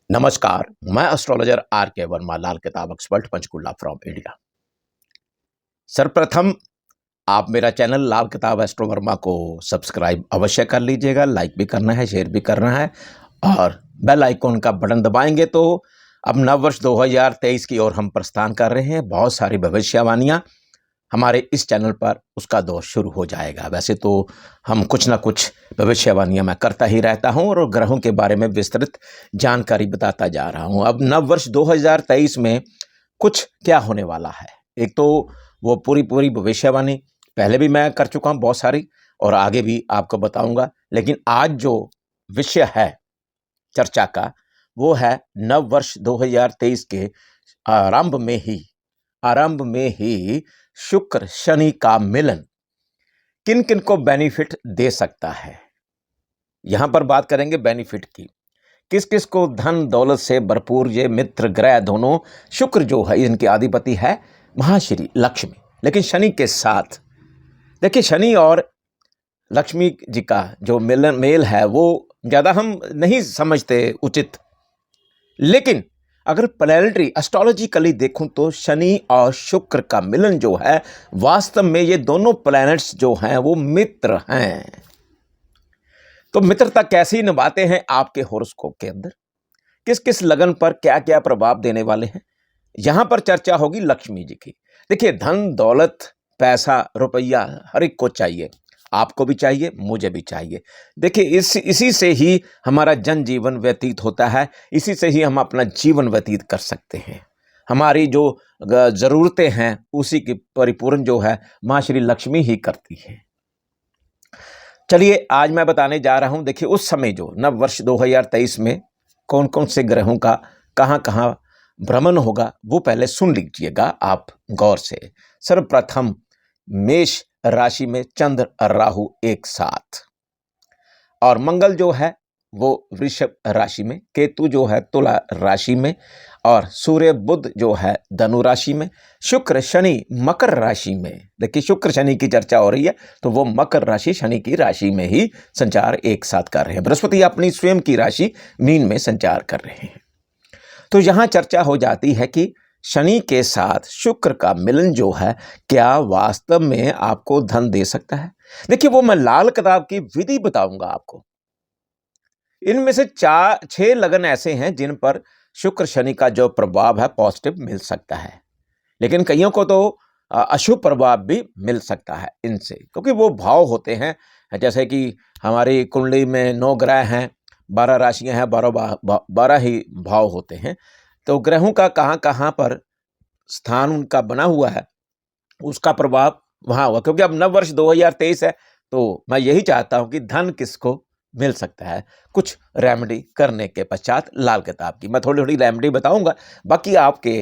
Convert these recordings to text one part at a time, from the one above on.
नमस्कार। मैं astrologer are के वर्मा, लाल किताब एक्सपर्ट, पंचकुला फ्रॉम इंडिया। सर्वप्रथम आप मेरा चैनल लाल किताब एस्ट्रो वर्मा को सब्सक्राइब अवश्य कर लीजिएगा। लाइक भी करना है, शेयर भी करना है और बेल आइकॉन का बटन दबाएंगे तो अब नव वर्ष 2023 की ओर हम प्रस्थान कर रहे हैं। बहुत सारी भविष्यवाणियाँ हमारे इस चैनल पर उसका दौर शुरू हो जाएगा। वैसे तो हम कुछ ना कुछ भविष्यवाणियां मैं करता ही रहता हूं और ग्रहों के बारे में विस्तृत जानकारी बताता जा रहा हूं। अब नव वर्ष 2023 में कुछ क्या होने वाला है, एक तो वो पूरी भविष्यवाणी पहले भी मैं कर चुका हूं बहुत सारी और आगे भी आपको बताऊंगा। लेकिन आज जो विषय है चर्चा का वो है नव वर्ष 2023 के आरंभ में ही शुक्र शनि का मिलन किन किन को बेनिफिट दे सकता है। यहां पर बात करेंगे बेनिफिट की, किस किस को धन दौलत से भरपूर ये मित्र ग्रह दोनों। शुक्र जो है इनके अधिपति है महाश्री लक्ष्मी, लेकिन शनि के साथ देखिए शनि और लक्ष्मी जी का जो मेल है वो ज्यादा हम नहीं समझते उचित, लेकिन अगर प्लैनेटरी एस्ट्रोलॉजिकली देखूं तो शनि और शुक्र का मिलन जो है वास्तव में ये दोनों प्लैनेट्स जो हैं वो मित्र हैं। तो मित्रता कैसी निभाते हैं आपके हॉरोस्कोप के अंदर, किस किस लगन पर क्या क्या प्रभाव देने वाले हैं, यहां पर चर्चा होगी लक्ष्मी जी की। देखिए धन दौलत पैसा रुपया हर एक को चाहिए, आपको भी चाहिए, मुझे भी चाहिए। देखिए इसी से ही हमारा जनजीवन व्यतीत होता है, इसी से ही हम अपना जीवन व्यतीत कर सकते हैं। हमारी जो जरूरतें हैं उसी की परिपूर्ण जो है माँ श्री लक्ष्मी ही करती है। चलिए आज मैं बताने जा रहा हूं, देखिए उस समय जो नव वर्ष 2023 में कौन कौन से ग्रहों का कहां कहां भ्रमण होगा वो पहले सुन लीजिएगा आप गौर से। सर्वप्रथम मेष राशि में चंद्र राहु एक साथ, और मंगल जो है वो वृषभ राशि में, केतु जो है तुला राशि में, और सूर्य बुध जो है धनु राशि में, शुक्र शनि मकर राशि में। देखिए शुक्र शनि की चर्चा हो रही है तो वो मकर राशि शनि की राशि में ही संचार एक साथ कर रहे हैं। बृहस्पति अपनी स्वयं की राशि मीन में संचार कर रहे हैं। तो यहां चर्चा हो जाती है कि शनि के साथ शुक्र का मिलन जो है क्या वास्तव में आपको धन दे सकता है। देखिए वो मैं लाल किताब की विधि बताऊंगा आपको। इनमें से 6 लगन ऐसे हैं जिन पर शुक्र शनि का जो प्रभाव है पॉजिटिव मिल सकता है, लेकिन कईयों को तो अशुभ प्रभाव भी मिल सकता है इनसे, क्योंकि वो भाव होते हैं। जैसे कि हमारी कुंडली में 9 ग्रह हैं, 12 राशियां हैं, 12 ही भाव होते हैं। तो ग्रहों का कहाँ कहाँ पर स्थान उनका बना हुआ है उसका प्रभाव वहां हुआ। क्योंकि अब नव वर्ष 2023 है तो मैं यही चाहता हूं कि धन किसको मिल सकता है कुछ रेमेडी करने के पश्चात। लाल किताब की मैं थोड़ी थोड़ी रेमेडी बताऊंगा, बाकी आपके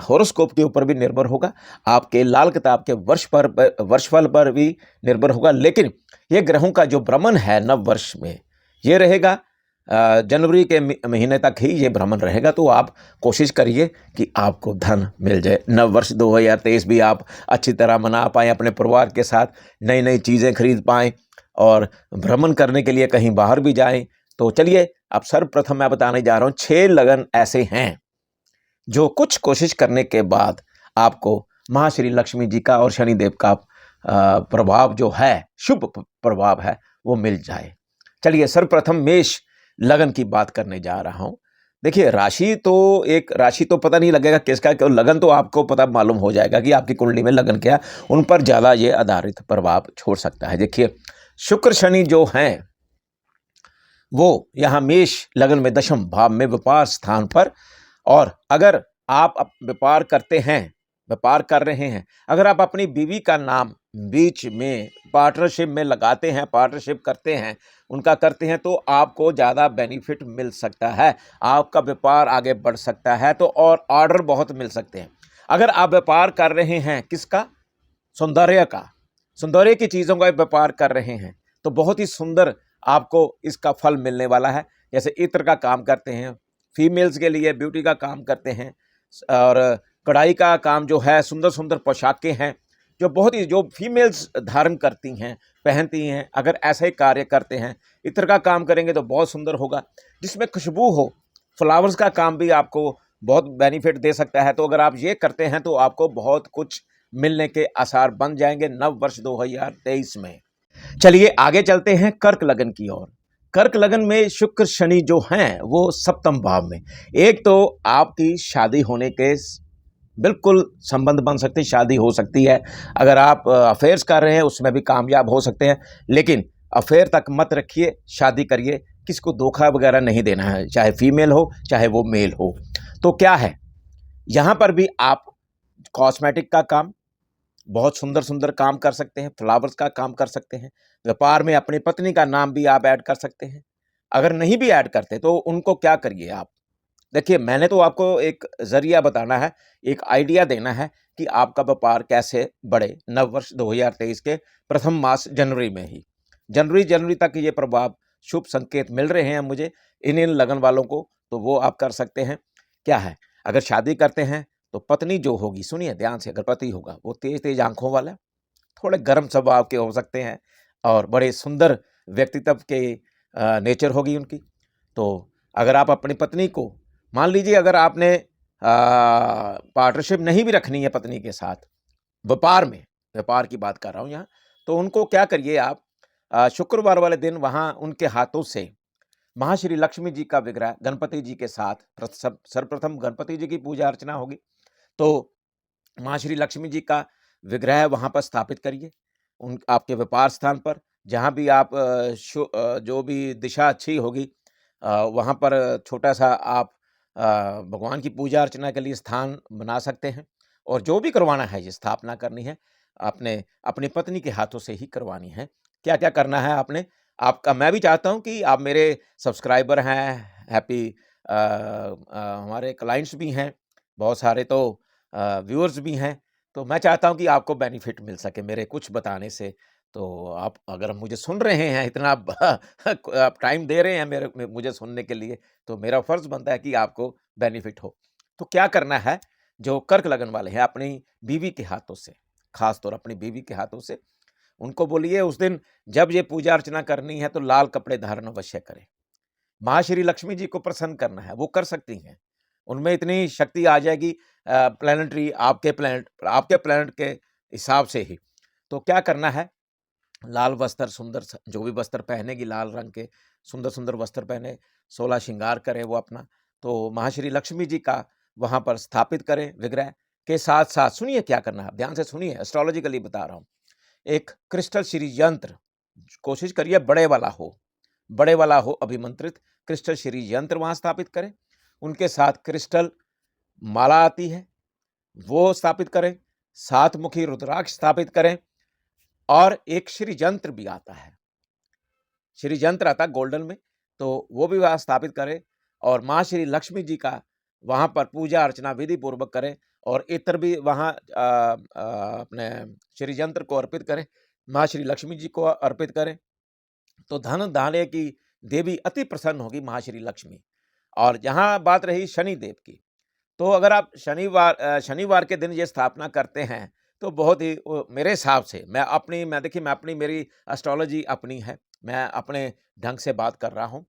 हॉरोस्कोप के ऊपर भी निर्भर होगा, आपके लाल किताब के वर्षफल पर भी निर्भर होगा। लेकिन ये ग्रहों का जो भ्रमण है नव वर्ष में ये रहेगा जनवरी के महीने तक ही ये भ्रमण रहेगा। तो आप कोशिश करिए कि आपको धन मिल जाए, नव वर्ष 2023 भी आप अच्छी तरह मना पाएँ, अपने परिवार के साथ नई नई चीज़ें खरीद पाएँ और भ्रमण करने के लिए कहीं बाहर भी जाएं। तो चलिए अब सर्वप्रथम मैं बताने जा रहा हूं 6 लगन ऐसे हैं जो कुछ कोशिश करने के बाद आपको महाश्री लक्ष्मी जी का और शनिदेव का प्रभाव जो है शुभ प्रभाव है वो मिल जाए। चलिए सर्वप्रथम मेष लगन की बात करने जा रहा हूं। देखिए राशि तो पता नहीं लगेगा किसका, लगन तो आपको पता मालूम हो जाएगा कि आपकी कुंडली में लगन क्या, उन पर ज़्यादा ये आधारित प्रभाव छोड़ सकता है। देखिए शुक्र शनि जो हैं वो यहाँ मेष लगन में दशम भाव में व्यापार स्थान पर, और अगर आप व्यापार कर रहे हैं, अगर आप अपनी बीवी का नाम बीच में पार्टनरशिप में लगाते हैं, पार्टनरशिप करते हैं, उनका करते हैं, तो आपको ज़्यादा बेनिफिट मिल सकता है, आपका व्यापार आगे बढ़ सकता है। तो और ऑर्डर बहुत मिल सकते हैं। अगर आप व्यापार कर रहे हैं किसका, सौंदर्य की चीज़ों का व्यापार कर रहे हैं तो बहुत ही सुंदर आपको इसका फल मिलने वाला है। जैसे इत्र का काम करते हैं, फीमेल्स के लिए ब्यूटी का काम करते हैं, और कढ़ाई का काम जो है, सुंदर सुंदर पोशाकें हैं जो फीमेल्स धारण करती हैं, पहनती हैं, अगर ऐसे ही कार्य करते हैं, इत्र का काम करेंगे तो बहुत सुंदर होगा। जिसमें खुशबू हो, फ्लावर्स का काम भी आपको बहुत बेनिफिट दे सकता है। तो अगर आप ये करते हैं तो आपको बहुत कुछ मिलने के आसार बन जाएंगे नव वर्ष 2023 में। चलिए आगे चलते हैं कर्क लगन की ओर। कर्क लगन में शुक्र शनि जो हैं वो सप्तम भाव में। एक तो आपकी शादी होने के बिल्कुल संबंध बन सकते हैं, शादी हो सकती है। अगर आप अफेयर्स कर रहे हैं उसमें भी कामयाब हो सकते हैं, लेकिन अफेयर तक मत रखिए, शादी करिए। किसी को धोखा वगैरह नहीं देना है, चाहे फीमेल हो चाहे वो मेल हो। तो क्या है, यहाँ पर भी आप कॉस्मेटिक का काम, बहुत सुंदर सुंदर काम कर सकते हैं, फ्लावर्स का काम कर सकते हैं। व्यापार में अपनी पत्नी का नाम भी आप ऐड कर सकते हैं। अगर नहीं भी ऐड करते तो उनको क्या करिए आप, देखिए मैंने तो आपको एक जरिया बताना है, एक आइडिया देना है कि आपका व्यापार कैसे बढ़े नव वर्ष 2023 के प्रथम मास जनवरी में ही। जनवरी तक ये प्रभाव शुभ संकेत मिल रहे हैं मुझे इन लगन वालों को, तो वो आप कर सकते हैं। क्या है, अगर शादी करते हैं तो पत्नी जो होगी, सुनिए ध्यान से, अगर पति होगा वो तेज तेज आंखों वाला, थोड़े गर्म स्वभाव के हो सकते हैं और बड़े सुंदर व्यक्तित्व के नेचर होगी उनकी। तो अगर आप अपनी पत्नी को, मान लीजिए अगर आपने पार्टनरशिप नहीं भी रखनी है पत्नी के साथ, व्यापार में, व्यापार की बात कर रहा हूँ यहाँ, तो उनको क्या करिए आप, शुक्रवार वाले दिन वहाँ उनके हाथों से महाश्री लक्ष्मी जी का विग्रह गणपति जी के साथ, सर्वप्रथम गणपति जी की पूजा अर्चना होगी, तो माँ श्री लक्ष्मी जी का विग्रह वहाँ पर स्थापित करिए। उन आपके व्यापार स्थान पर, जहाँ भी आप जो भी दिशा अच्छी होगी वहाँ पर छोटा-सा आप भगवान की पूजा अर्चना के लिए स्थान बना सकते हैं। और जो भी करवाना है, ये स्थापना करनी है, आपने अपनी पत्नी के हाथों से ही करवानी है। क्या-क्या करना है आपने? आपका, मैं भी चाहता हूँ कि आप मेरे सब्सक्राइबर हैं, हैप्पी हमारे क्लाइंट्स भी हैं, बहुत सारे तो व्यूअर्स भी हैं, तो मैं चाहता हूँ कि आपको बेनिफिट मिल सके मेरे कुछ बताने से। तो आप अगर मुझे सुन रहे हैं, इतना आप टाइम दे रहे हैं मुझे सुनने के लिए, तो मेरा फ़र्ज़ बनता है कि आपको बेनिफिट हो। तो क्या करना है, जो कर्क लगन वाले हैं, अपनी बीवी के हाथों से, ख़ास तौर अपनी बीवी के हाथों से, उनको बोलिए उस दिन जब ये पूजा अर्चना करनी है तो लाल कपड़े धारण अवश्य करें। माँ श्री लक्ष्मी जी को प्रसन्न करना है, वो कर सकती हैं। उनमें इतनी शक्ति आ जाएगी, प्लैनेटरी, आपके प्लैनेट के हिसाब से ही। तो क्या करना है, लाल वस्त्र, सुंदर जो भी वस्त्र पहनेगी लाल रंग के सुंदर सुंदर वस्त्र पहने, 16 श्रृंगार करे वो अपना। तो महाश्री लक्ष्मी जी का वहाँ पर स्थापित करें विग्रह के साथ साथ, सुनिए क्या करना है, ध्यान से सुनिए, एस्ट्रोलॉजिकली बता रहा हूँ। एक क्रिस्टल श्री यंत्र, कोशिश करिए बड़े वाला हो अभिमंत्रित क्रिस्टल श्री यंत्र वहाँ स्थापित करें। उनके साथ क्रिस्टल माला आती है, वो स्थापित करें। 7 मुखी रुद्राक्ष स्थापित करें और एक श्री यंत्र भी आता है, श्री यंत्र आता है गोल्डन में, तो वो भी वहाँ स्थापित करें और माँ श्री लक्ष्मी जी का वहाँ पर पूजा अर्चना विधि पूर्वक करें और इत्र भी वहाँ अपने श्री यंत्र को अर्पित करें, माँ श्री लक्ष्मी जी को अर्पित करें। तो धन धान्य की देवी अति प्रसन्न होगी महाश्री लक्ष्मी। और जहाँ बात रही शनि देव की, तो अगर आप शनिवार के दिन ये स्थापना करते हैं तो बहुत ही मेरे हिसाब से, मैं अपनी मेरी एस्ट्रोलॉजी अपनी है, मैं अपने ढंग से बात कर रहा हूँ,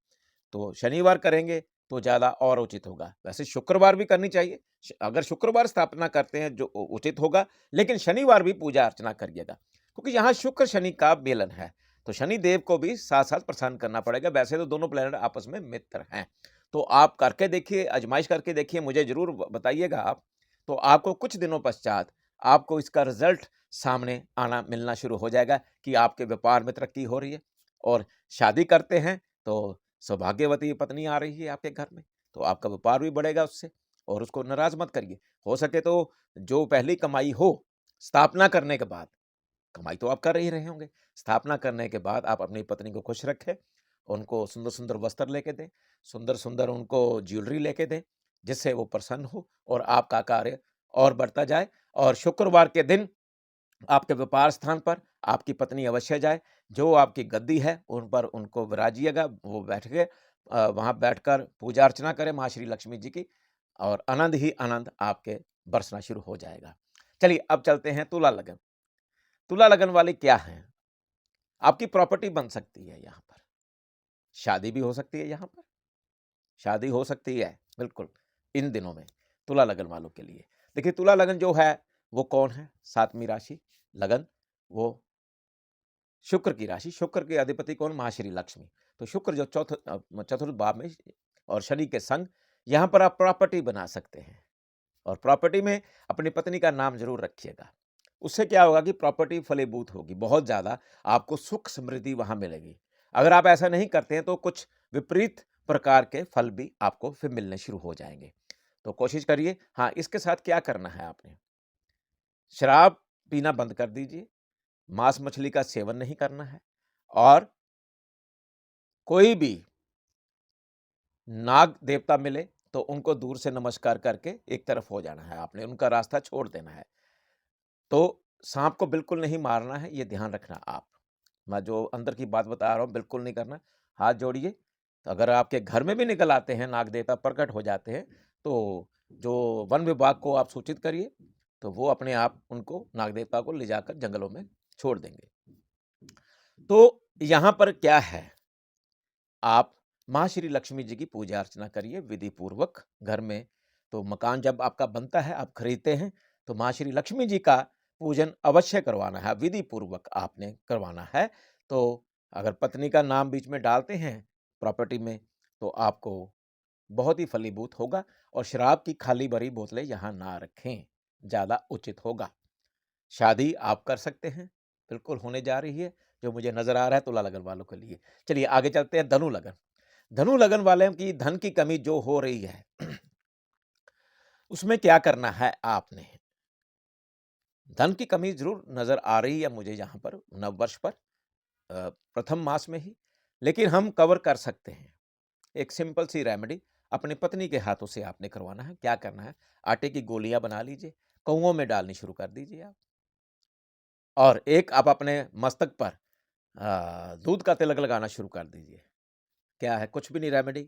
तो शनिवार करेंगे तो ज़्यादा और उचित होगा। वैसे शुक्रवार भी करनी चाहिए, अगर शुक्रवार स्थापना करते हैं जो उचित होगा, लेकिन शनिवार भी पूजा अर्चना करिएगा, क्योंकि यहाँ शुक्र शनि का मेलन है, तो शनि देव को भी साथ साथ प्रसन्न करना पड़ेगा। वैसे तो दोनों प्लेनेट आपस में मित्र हैं, तो आप करके देखिए, आजमाइश करके देखिए, मुझे ज़रूर बताइएगा आप। तो आपको कुछ दिनों पश्चात आपको इसका रिजल्ट सामने आना मिलना शुरू हो जाएगा कि आपके व्यापार में तरक्की हो रही है। और शादी करते हैं तो सौभाग्यवती पत्नी आ रही है आपके घर में, तो आपका व्यापार भी बढ़ेगा उससे। और उसको नाराज़ मत करिए, हो सके तो जो पहली कमाई हो, स्थापना करने के बाद, कमाई तो आप कर ही रहे होंगे, स्थापना करने के बाद आप अपनी पत्नी को खुश रखें, उनको सुंदर सुंदर वस्त्र लेके दें, सुंदर सुंदर उनको ज्वेलरी लेके दें, जिससे वो प्रसन्न हो और आपका कार्य और बढ़ता जाए। और शुक्रवार के दिन आपके व्यापार स्थान पर आपकी पत्नी अवश्य जाए, जो आपकी गद्दी है उन पर उनको विराजिएगा, वो बैठ के वहाँ बैठकर पूजा अर्चना करें माँ श्री लक्ष्मी जी की, और आनंद ही आनंद आपके बरसना शुरू हो जाएगा। चलिए अब चलते हैं तुला लगन। तुला लगन वाले क्या हैं, आपकी प्रॉपर्टी बन सकती है यहाँ पर, शादी भी हो सकती है यहाँ पर, शादी हो सकती है बिल्कुल इन दिनों में तुला लगन वालों के लिए। देखिए तुला लगन जो है वो कौन है, 7वीं राशि लगन, वो शुक्र की राशि, शुक्र के अधिपति कौन, महाश्री लक्ष्मी। तो शुक्र जो चतुर्थ भाव में और शनि के संग, यहाँ पर आप प्रॉपर्टी बना सकते हैं और प्रॉपर्टी में अपनी पत्नी का नाम जरूर रखिएगा। उससे क्या होगा कि प्रॉपर्टी फलीभूत होगी, बहुत ज़्यादा आपको सुख समृद्धि वहाँ मिलेगी। अगर आप ऐसा नहीं करते हैं तो कुछ विपरीत प्रकार के फल भी आपको फिर मिलने शुरू हो जाएंगे। तो कोशिश करिए। हाँ, इसके साथ क्या करना है आपने, शराब पीना बंद कर दीजिए, मांस मछली का सेवन नहीं करना है और कोई भी नाग देवता मिले तो उनको दूर से नमस्कार करके एक तरफ हो जाना है, आपने उनका रास्ता छोड़ देना है। तो सांप को बिल्कुल नहीं मारना है, ये ध्यान रखना आप। मैं जो अंदर की बात बता रहा हूँ बिल्कुल नहीं करना। हाथ जोड़िए। तो अगर आपके घर में भी निकल आते हैं, नाग देवता प्रकट हो जाते हैं, तो जो वन विभाग को आप सूचित करिए, तो वो अपने आप उनको नाग देवता को ले जाकर जंगलों में छोड़ देंगे। तो यहाँ पर क्या है, आप माँ श्री लक्ष्मी जी की पूजा अर्चना करिए विधि पूर्वक घर में। तो मकान जब आपका बनता है, आप खरीदते हैं, तो माँ श्री लक्ष्मी जी का पूजन अवश्य करवाना है, विधि पूर्वक आपने करवाना है। तो अगर पत्नी का नाम बीच में डालते हैं प्रॉपर्टी में तो आपको बहुत ही फलीभूत होगा। और शराब की खाली भरी बोतलें यहाँ ना रखें, ज़्यादा उचित होगा। शादी आप कर सकते हैं, बिल्कुल होने जा रही है, जो मुझे नजर आ रहा है तुला लगन वालों के लिए। चलिए आगे चलते हैं, धनु लगन। धनु लगन वाले की धन की कमी जो हो रही है उसमें क्या करना है आपने, धन की कमी जरूर नजर आ रही है मुझे यहाँ पर नववर्ष पर, प्रथम मास में ही, लेकिन हम कवर कर सकते हैं। एक सिंपल सी रेमेडी अपनी पत्नी के हाथों से आपने करवाना है। क्या करना है, आटे की गोलियां बना लीजिए, कौओं में डालनी शुरू कर दीजिए आप, और एक आप अपने मस्तक पर दूध का तिलक लगाना शुरू कर दीजिए। क्या है, कुछ भी नहीं रेमेडी,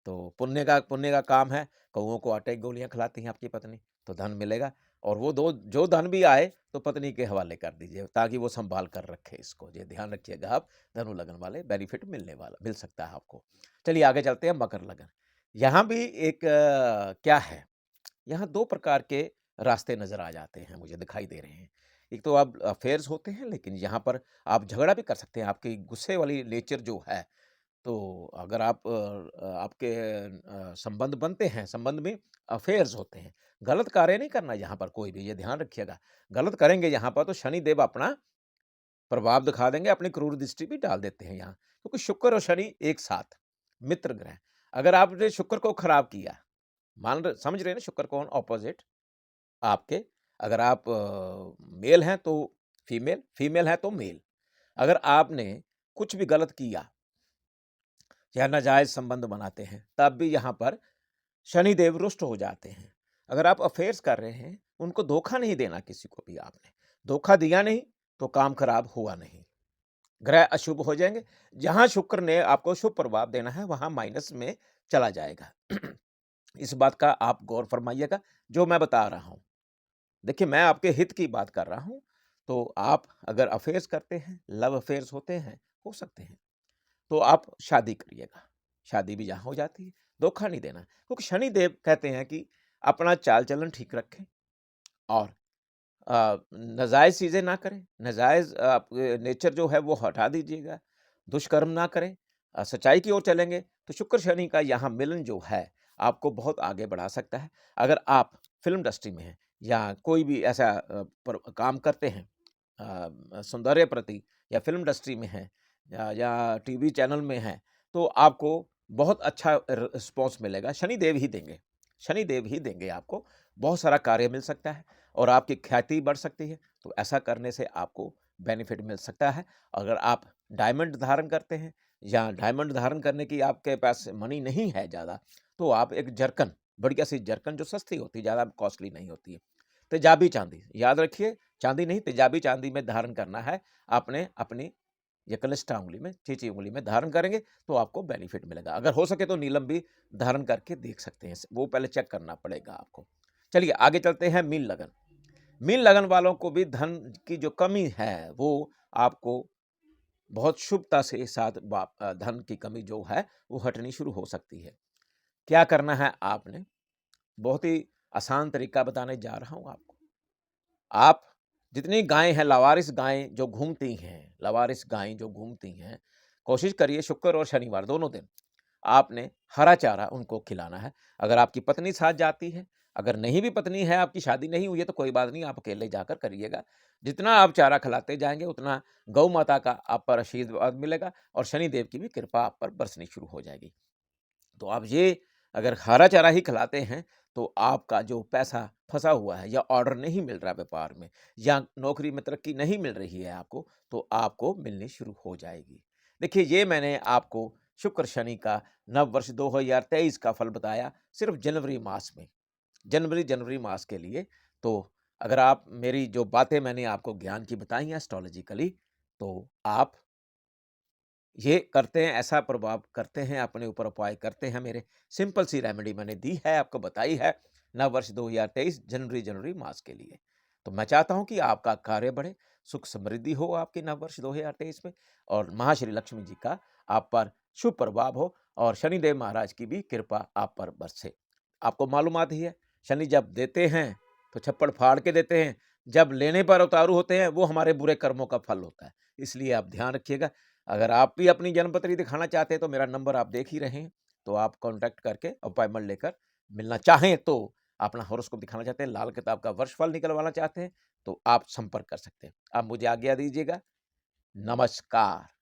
तो पुण्य का काम है। कौओं को आटे की गोलियां खिलाती हैं आपकी पत्नी, तो धन मिलेगा। और वो दो जो धन भी आए तो पत्नी के हवाले कर दीजिए ताकि वो संभाल कर रखे इसको। ये ध्यान रखिएगा आप, धनु लगन वाले बेनिफिट मिल सकता है आपको। चलिए आगे चलते हैं, मकर लगन। यहाँ भी एक क्या है, यहाँ 2 प्रकार के रास्ते नज़र आ जाते हैं, मुझे दिखाई दे रहे हैं। एक तो आप अफेयर्स होते हैं, लेकिन यहाँ पर आप झगड़ा भी कर सकते हैं। आपकी गुस्से वाली नेचर जो है, तो अगर आप आपके संबंध बनते हैं, संबंध में अफेयर्स होते हैं, गलत कार्य नहीं करना यहाँ पर कोई भी, ये ध्यान रखिएगा। गलत करेंगे यहाँ पर तो शनिदेव अपना प्रभाव दिखा देंगे, अपनी क्रूर दृष्टि भी डाल देते हैं यहाँ, क्योंकि शुक्र और शनि एक साथ मित्र ग्रह। अगर आपने शुक्र को खराब किया, समझ रहे हैं ना, शुक्र कौन, ऑपोजिट आपके। अगर आप मेल हैं तो फीमेल, फीमेल है तो मेल। अगर आपने कुछ भी गलत किया या नाजायज संबंध बनाते हैं, तब भी यहाँ पर शनिदेव रुष्ट हो जाते हैं। अगर आप अफेयर्स कर रहे हैं, उनको धोखा नहीं देना, किसी को भी आपने धोखा दिया नहीं तो काम खराब हुआ नहीं, ग्रह अशुभ हो जाएंगे। जहां शुक्र ने आपको शुभ प्रभाव देना है वहां माइनस में चला जाएगा। इस बात का आप गौर फरमाइएगा जो मैं बता रहा हूं। देखिए मैं आपके हित की बात कर रहा हूं। तो आप अगर अफेयर्स करते हैं, लव अफेयर्स होते हैं, हो सकते हैं, तो आप शादी करिएगा। शादी भी जहाँ हो जाती है, धोखा नहीं देना, क्योंकि शनिदेव कहते हैं कि अपना चाल चलन ठीक रखें और नाजायज़ चीज़ें ना करें। नाजायज़ आप नेचर जो है वो हटा दीजिएगा, दुष्कर्म ना करें, सच्चाई की ओर चलेंगे तो शुक्र शनि का यहाँ मिलन जो है आपको बहुत आगे बढ़ा सकता है। अगर आप फ़िल्म इंडस्ट्री में हैं या कोई भी ऐसा काम करते हैं सौंदर्य प्रति, या फ़िल्म इंडस्ट्री में हैं या टीवी चैनल में हैं, तो आपको बहुत अच्छा रिस्पॉन्स मिलेगा। शनिदेव ही देंगे, शनिदेव ही देंगे आपको। बहुत सारा कार्य मिल सकता है और आपकी ख्याति बढ़ सकती है, तो ऐसा करने से आपको बेनिफिट मिल सकता है। अगर आप डायमंड धारण करते हैं या डायमंड धारण करने की आपके पास मनी नहीं है ज़्यादा, तो आप एक जरकन, बढ़िया सी जरकन जो सस्ती होती है, ज़्यादा कॉस्टली नहीं होती है, तेजाबी चांदी, याद रखिए, चांदी नहीं तेजाबी चांदी में धारण करना है आपने अपनी ये कनिष्ठा उंगली में, चीची उंगली में धारण करेंगे तो आपको बेनिफिट मिलेगा। अगर हो सके तो नीलम भी धारण करके देख सकते हैं, वो पहले चेक करना पड़ेगा आपको। चलिए आगे चलते हैं, मीन लगन। मीन लगन वालों को भी धन की जो कमी है वो आपको बहुत शुभता से साथ धन की कमी जो है वो हटनी शुरू हो सकती है। क्या करना है आपने, बहुत ही आसान तरीका बताने जा रहा हूँ आपको। आप जितनी गायें हैं, लावारिस गायें जो घूमती हैं, कोशिश करिए शुक्र और शनिवार दोनों दिन आपने हरा चारा उनको खिलाना है। अगर आपकी पत्नी साथ जाती है, अगर नहीं भी पत्नी है, आपकी शादी नहीं हुई है, तो कोई बात नहीं, आप अकेले जाकर करिएगा। जितना आप चारा खिलाते जाएँगे, उतना गौ माता का आप पर आशीर्वाद मिलेगा और शनिदेव की भी कृपा आप पर बरसनी शुरू हो जाएगी। तो आप ये अगर हरा चारा ही खिलाते हैं, तो आपका जो पैसा फँसा हुआ है या ऑर्डर नहीं मिल रहा है व्यापार में या नौकरी में तरक्की नहीं मिल रही है आपको, तो आपको मिलनी शुरू हो जाएगी। देखिए, ये मैंने आपको शुक्र-शनि का नव वर्ष 2023 का फल बताया, सिर्फ़ जनवरी मास के लिए। तो अगर आप मेरी जो बातें मैंने आपको ज्ञान की बताई हैं एस्ट्रोलॉजिकली, तो आप ये करते हैं, ऐसा प्रभाव करते हैं, अपने ऊपर उपाय करते हैं मेरे, सिंपल सी रेमेडी मैंने दी है, आपको बताई है, नववर्ष 2023 जनवरी मास के लिए। तो मैं चाहता हूँ कि आपका कार्य बढ़े, सुख समृद्धि हो आपके नववर्ष 2023 में और महाश्री लक्ष्मी जी का आप पर शुभ प्रभाव हो और शनिदेव महाराज की भी कृपा आप पर बरसे। आपको मालूमात ही है, शनि जब देते हैं, तो छप्पड़ फाड़ के देते हैं, जब लेने पर उतारू होते हैं, वो हमारे बुरे कर्मों का फल होता है। इसलिए आप ध्यान रखिएगा। अगर आप भी अपनी जन्मपत्री दिखाना चाहते हैं तो मेरा नंबर आप देख ही रहे हैं। तो आप कॉन्टैक्ट करके अपॉइंटमेंट लेकर मिलना चाहें तो अपना हॉरोस्कोप दिखाना चाहते हैं, लाल किताब का वर्षफल निकलवाना चाहते हैं तो आप संपर्क कर सकते हैं। आप मुझे आज्ञा दीजिएगा। नमस्कार।